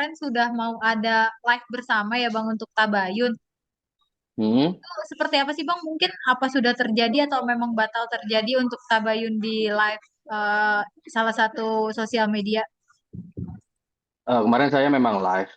kemarin sudah mau ada live bersama ya Bang untuk Tabayun. Hmm. Itu seperti apa sih Bang? Mungkin apa sudah terjadi atau memang batal terjadi untuk Tabayun di live eh, salah satu sosial media? Kemarin saya memang live.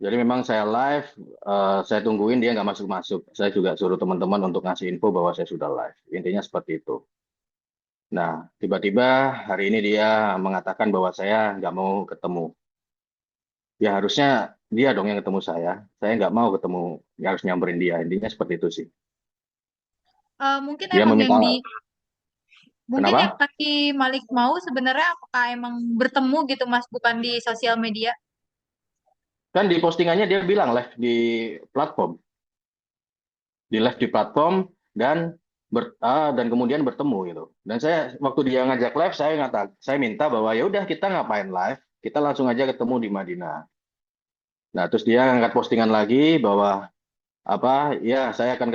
Jadi memang saya live, saya tungguin dia nggak masuk-masuk. Saya juga suruh teman-teman untuk ngasih info bahwa saya sudah live. Intinya seperti itu. Nah, tiba-tiba hari ini dia mengatakan bahwa saya nggak mau ketemu. Ya harusnya dia dong yang ketemu saya. Saya nggak mau ketemu, ya harus nyamperin dia. Intinya seperti itu sih. Mungkin Dia emang yang meminta, di mungkin yang kenapa? Kaki Malik mau sebenarnya apakah emang bertemu gitu Mas, bukan di sosial media? Kan di postingannya dia bilang live di platform. Di live di platform dan dan kemudian bertemu gitu. Dan saya waktu dia ngajak live saya minta bahwa ya udah kita ngapain live, kita langsung aja ketemu di Madinah. Nah, terus dia ngangkat postingan lagi bahwa apa ya saya akan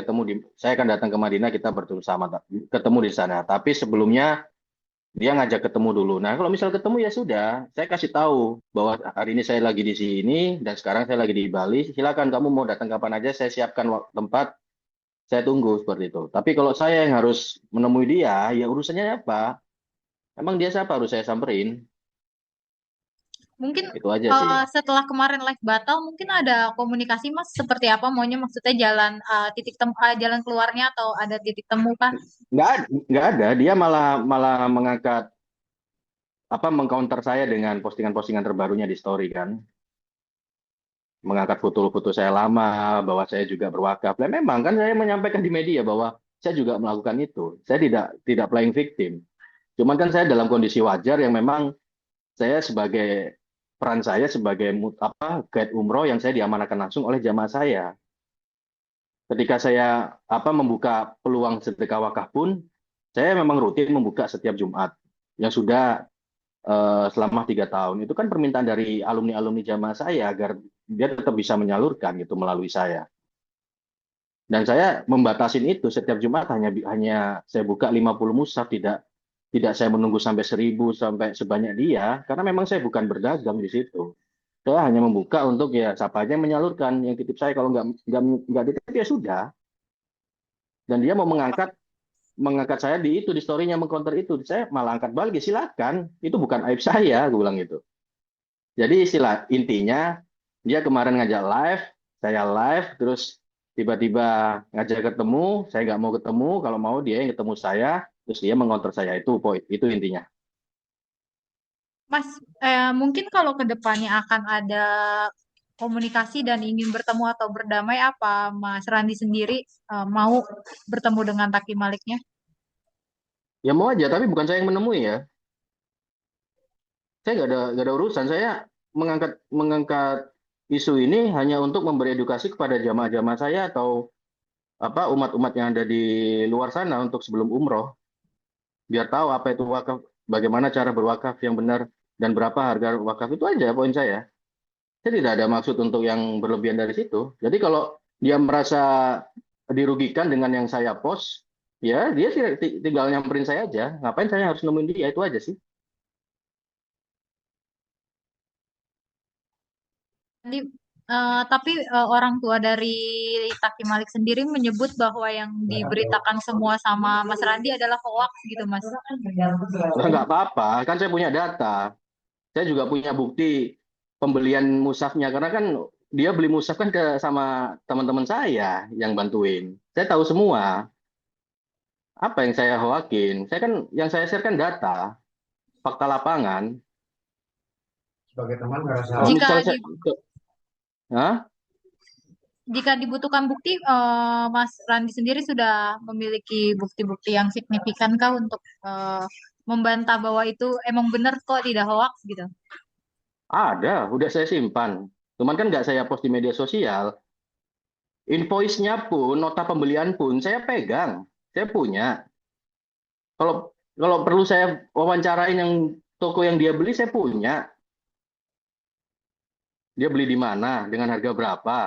datang ke Madinah kita bertemu sama ketemu di sana. Tapi sebelumnya dia ngajak ketemu dulu. Nah, kalau misal ketemu ya sudah, saya kasih tahu bahwa hari ini saya lagi di sini dan sekarang saya lagi di Bali. Silakan kamu mau datang kapan aja, saya siapkan tempat, saya tunggu seperti itu. Tapi kalau saya yang harus menemui dia, ya urusannya apa? Emang dia siapa harus saya samperin? Mungkin Itu aja sih. setelah kemarin live batal, mungkin ada komunikasi Mas seperti apa maunya maksudnya jalan jalan keluarnya atau ada titik temu kah? Nggak ada. Dia malah malah mengangkat apa mengcounter saya dengan postingan-postingan terbarunya di story kan. Mengangkat foto-foto saya lama bahwa saya juga berwakaf. Nah, memang kan saya menyampaikan di media bahwa saya juga melakukan itu. Saya tidak playing victim. Cuman kan saya dalam kondisi wajar yang memang saya sebagai peran saya sebagai guide umroh yang saya diamanahkan langsung oleh jamaah saya. Ketika saya membuka peluang sedekah wakaf pun, saya memang rutin membuka setiap Jumat yang sudah selama 3 tahun. Itu kan permintaan dari alumni-alumni jamaah saya agar dia tetap bisa menyalurkan gitu melalui saya. Dan saya membatasin itu setiap Jumat hanya hanya saya buka 50 mushaf, tidak saya menunggu sampai 1.000 sampai sebanyak dia, karena memang saya bukan berdagang di situ. Saya hanya membuka untuk ya siapa aja yang menyalurkan yang titip saya, kalau nggak dititip ya sudah. Dan dia mau mengangkat saya di itu di story-nya mengcounter itu, saya malah angkat balik, ya silakan, itu bukan aib saya, gue bilang gitu. Jadi intinya dia kemarin ngajak live, saya live, terus tiba-tiba ngajak ketemu, saya nggak mau ketemu, kalau mau dia yang ketemu saya, terus dia mengontrol saya, itu poin, itu intinya. Mas, mungkin kalau ke depannya akan ada komunikasi dan ingin bertemu atau berdamai, apa Mas Randi sendiri mau bertemu dengan Taki Maliknya? Ya mau aja, tapi bukan saya yang menemui ya. Saya nggak ada urusan. Saya mengangkat mengangkat isu ini hanya untuk memberi edukasi kepada jamaah-jamaah saya atau umat-umat yang ada di luar sana untuk sebelum umroh, biar tahu apa itu wakaf, bagaimana cara berwakaf yang benar dan berapa harga wakaf, itu aja poin saya. Saya tidak ada maksud untuk yang berlebihan dari situ. Jadi kalau dia merasa dirugikan dengan yang saya post, ya dia tinggal nyamperin saya aja. Ngapain saya harus nemuin dia, itu aja sih. Jadi, tapi orang tua dari Taki Malik sendiri menyebut bahwa yang diberitakan semua sama Mas Randi adalah hoax gitu, Mas. Nah, nggak apa-apa, kan saya punya data. Saya juga punya bukti pembelian musafnya, karena kan dia beli musaf kan sama teman-teman saya yang bantuin. Saya tahu semua apa yang saya hoakin. Saya kan yang saya share kan data, fakta lapangan. Sebagai teman ngerasa Kalau misal Jika saya, Hah? jika dibutuhkan bukti, Mas Randi sendiri sudah memiliki bukti-bukti yang signifikan kah untuk membantah bahwa itu emang benar kok tidak hoax gitu? Ada, udah saya simpan. Cuman kan nggak saya post di media sosial. Invoice-nya pun, nota pembelian pun saya pegang. Saya punya. Kalau kalau perlu saya wawancarain yang toko yang dia beli, saya punya. Dia beli di mana, dengan harga berapa.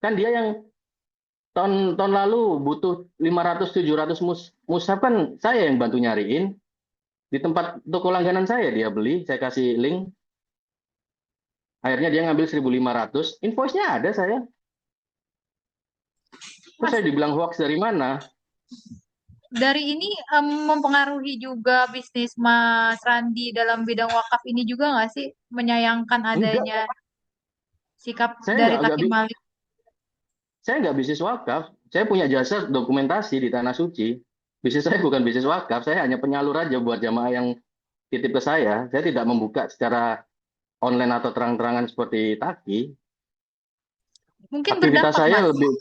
Kan dia yang tahun tahun lalu butuh 500-700 mushaf, kan saya yang bantu nyariin. Di tempat toko langganan saya dia beli, saya kasih link. Akhirnya dia ngambil 1.500, invoice-nya ada saya. Terus Mas, saya dibilang hoax dari mana? dari ini mempengaruhi juga bisnis Mas Randi dalam bidang wakaf ini juga nggak sih? Menyayangkan Enggak, adanya sikap saya dari enggak, Taki Malik. saya nggak bisnis wakaf. Saya punya jasa dokumentasi di Tanah Suci. Bisnis saya bukan bisnis wakaf, saya hanya penyalur aja buat jamaah yang titip ke saya. Saya tidak membuka secara online atau terang-terangan seperti Taki. Mungkin Aktivitas berdampak, saya Mas. lebih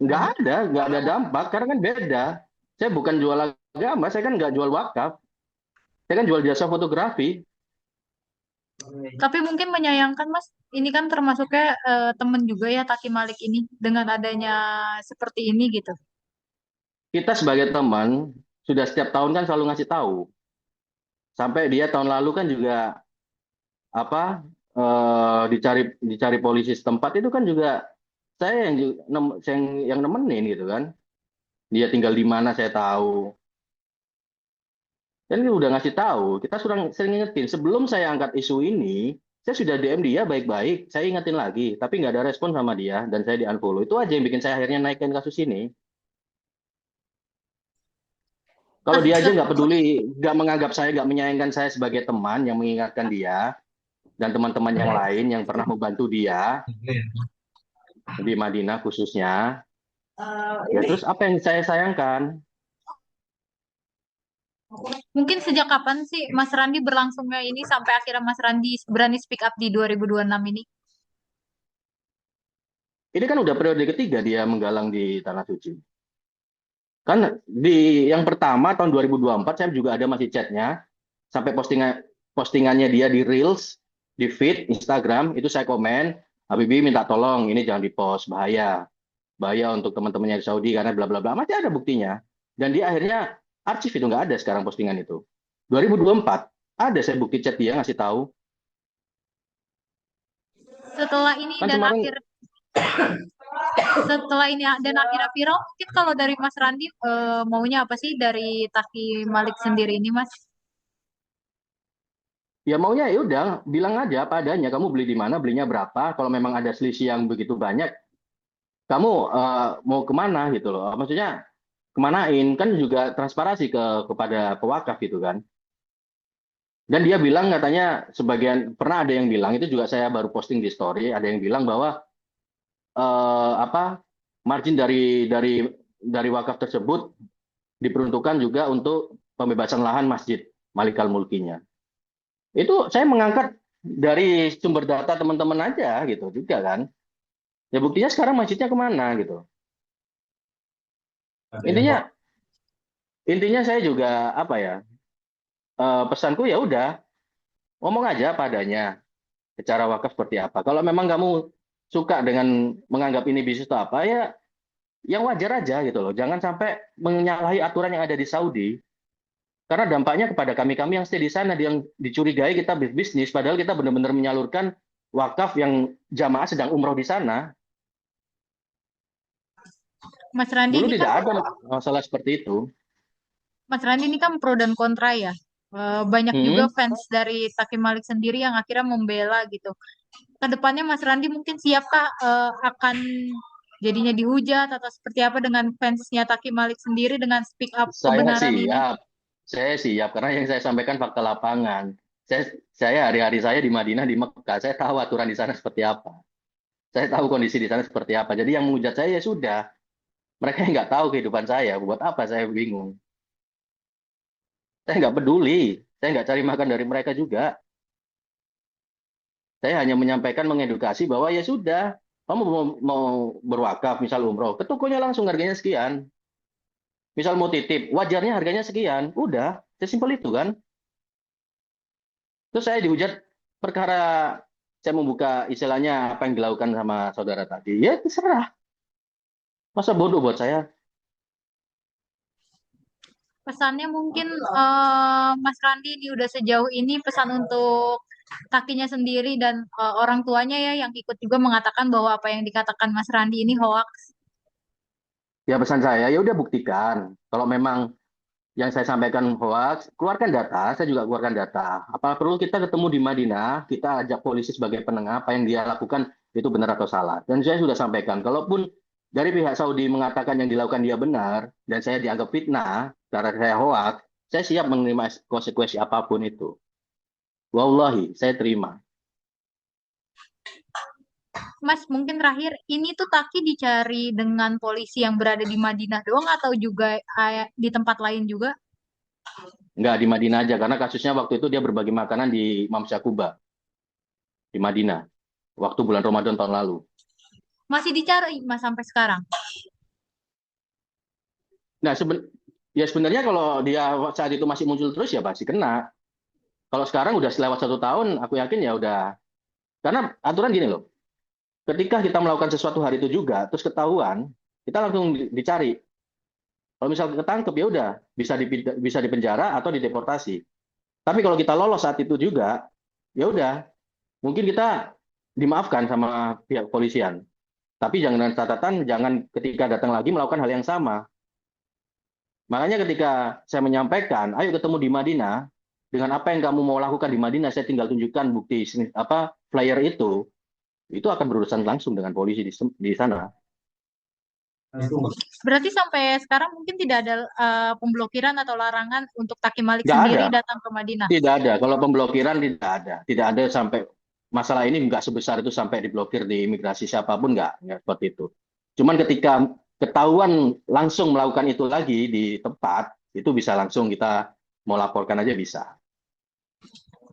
nggak ada dampak karena kan beda. Saya bukan jual agama, saya kan nggak jual wakaf. Saya kan jual jasa fotografi. Tapi mungkin menyayangkan, Mas. Ini kan termasuknya temen juga ya Taki Malik ini dengan adanya seperti ini gitu. Kita sebagai teman sudah setiap tahun kan selalu ngasih tahu. Sampai dia tahun lalu kan juga apa dicari dicari polisi setempat itu kan juga saya yang nemenin gitu kan. Dia tinggal di mana saya tahu. Dan dia udah ngasih tahu. Kita sering ingetin. Sebelum saya angkat isu ini, saya sudah DM dia baik-baik. Saya ingetin lagi, tapi nggak ada respon sama dia dan saya di unfollow. Itu aja yang bikin saya akhirnya naikkan kasus ini. Kalau Nah, dia aja nggak peduli, nggak menganggap saya, nggak menyayangkan saya sebagai teman yang mengingatkan dia dan teman-teman yang lain yang pernah membantu dia di Madinah khususnya, ya terus apa yang saya sayangkan? mungkin sejak kapan sih Mas Randi berlangsungnya ini sampai akhirnya Mas Randi berani speak up di 2026 ini? Ini kan udah periode ketiga dia menggalang di Tanah Suci. Kan di yang pertama tahun 2024 saya juga ada masih chatnya, sampai postingannya dia di Reels, di feed Instagram, itu saya komen, Habibie minta tolong, ini jangan di-post, bahaya. Bahaya untuk teman-temannya di Saudi karena bla bla bla. Masih ada buktinya. Dan dia akhirnya arsip itu nggak ada sekarang postingan itu. 2024 ada saya bukti chat dia ngasih tahu. Setelah ini Kan dan kemarin akhir setelah ini dan akhirnya viral, mungkin kalau dari Mas Randi maunya apa sih dari Taki Malik sendiri ini, Mas? ya maunya ya udah bilang aja apa adanya. Kamu beli di mana, belinya berapa. Kalau memang ada selisih yang begitu banyak, kamu mau kemana gitu loh. Maksudnya kemanain kan juga transparansi kepada pewakaf gitu kan. Dan dia bilang katanya sebagian pernah ada yang bilang itu juga saya baru posting di story, ada yang bilang bahwa apa margin dari wakaf tersebut diperuntukkan juga untuk pembebasan lahan Masjid Malikal Mulkinya. Itu saya mengangkat dari sumber data teman-teman aja gitu juga kan. Ya buktinya sekarang masjidnya kemana gitu. Intinya intinya saya juga apa ya pesanku ya udah ngomong aja padanya secara wakaf seperti apa. Kalau memang kamu suka dengan menganggap ini bisnis atau apa ya yang wajar aja gitu loh. Jangan sampai menyalahi aturan yang ada di Saudi. Karena dampaknya kepada kami-kami yang stay di sana, yang dicurigai kita bisnis, padahal kita benar-benar menyalurkan wakaf yang jamaah sedang umroh di sana. Mas Randi Dulu ini kan tidak ada masalah seperti itu. Mas Randi ini kan pro dan kontra ya. Banyak juga Hmm, fans dari Taki Malik sendiri yang akhirnya membela gitu. Kedepannya Mas Randi mungkin siapkah akan jadinya dihujat atau seperti apa dengan fansnya Taki Malik sendiri dengan speak up saya kebenaran ini? siap, saya siap karena yang saya sampaikan fakta lapangan. Saya hari-hari saya di Madinah di Mekah, saya tahu aturan di sana seperti apa. Saya tahu kondisi di sana seperti apa. Jadi yang menghujat saya ya sudah. Mereka yang nggak tahu kehidupan saya. Buat apa saya bingung? Saya nggak peduli. Saya nggak cari makan dari mereka juga. Saya hanya menyampaikan, mengedukasi bahwa ya sudah. Kamu mau berwakaf, misal umroh, ke tokonya langsung harganya sekian. Misal mau titip, wajarnya harganya sekian. Udah, sesimpel itu kan. Terus saya dihujat perkara saya membuka istilahnya apa yang dilakukan sama saudara tadi. Ya terserah. Masa bodoh buat saya. Pesannya mungkin Mas Randi ini udah sejauh ini pesan untuk Takinya sendiri dan orang tuanya ya yang ikut juga mengatakan bahwa apa yang dikatakan Mas Randi ini hoax. Ya pesan saya, ya udah buktikan. Kalau memang yang saya sampaikan hoax, keluarkan data, saya juga keluarkan data. Apa perlu kita ketemu di Madinah, kita ajak polisi sebagai penengah, apa yang dia lakukan itu benar atau salah. Dan saya sudah sampaikan, kalaupun dari pihak Saudi mengatakan yang dilakukan dia benar, dan saya dianggap fitnah, karena saya hoax, saya siap menerima konsekuensi apapun itu. Wallahi, saya terima. Mas, mungkin terakhir, ini tuh Taki dicari dengan polisi yang berada di Madinah doang atau juga di tempat lain juga? Nggak di Madinah aja, karena kasusnya waktu itu dia berbagi makanan di Imam Syakuba, di Madinah, waktu bulan Ramadan tahun lalu. Masih dicari, Mas, sampai sekarang? Nah, ya sebenarnya kalau dia saat itu masih muncul terus ya pasti kena. Kalau sekarang udah selewat 1 tahun, aku yakin ya udah. Karena aturan gini loh, ketika kita melakukan sesuatu hari itu juga, terus ketahuan, kita langsung dicari. Kalau misalnya ketangkep ya udah, bisa dipenjara atau dideportasi. Tapi kalau kita lolos saat itu juga, ya udah, mungkin kita dimaafkan sama pihak kepolisian. Tapi jangan dengan catatan, jangan ketika datang lagi melakukan hal yang sama. Makanya ketika saya menyampaikan, ayo ketemu di Madinah, dengan apa yang kamu mau lakukan di Madinah, saya tinggal tunjukkan bukti flyer itu akan berurusan langsung dengan polisi di sana. Berarti sampai sekarang mungkin tidak ada pemblokiran atau larangan untuk Taki Malik Nggak ada, sendiri datang ke Madinah. tidak ada. Kalau pemblokiran tidak ada sampai masalah ini nggak sebesar itu sampai diblokir di imigrasi siapapun nggak seperti itu. Cuman ketika ketahuan langsung melakukan itu lagi di tempat, itu bisa langsung kita mau laporkan aja bisa.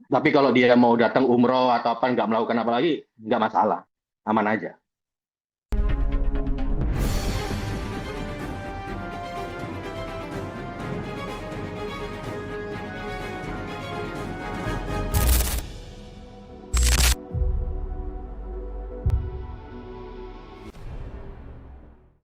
Tapi kalau dia mau datang umroh atau apa nggak melakukan apa lagi, nggak masalah, aman aja.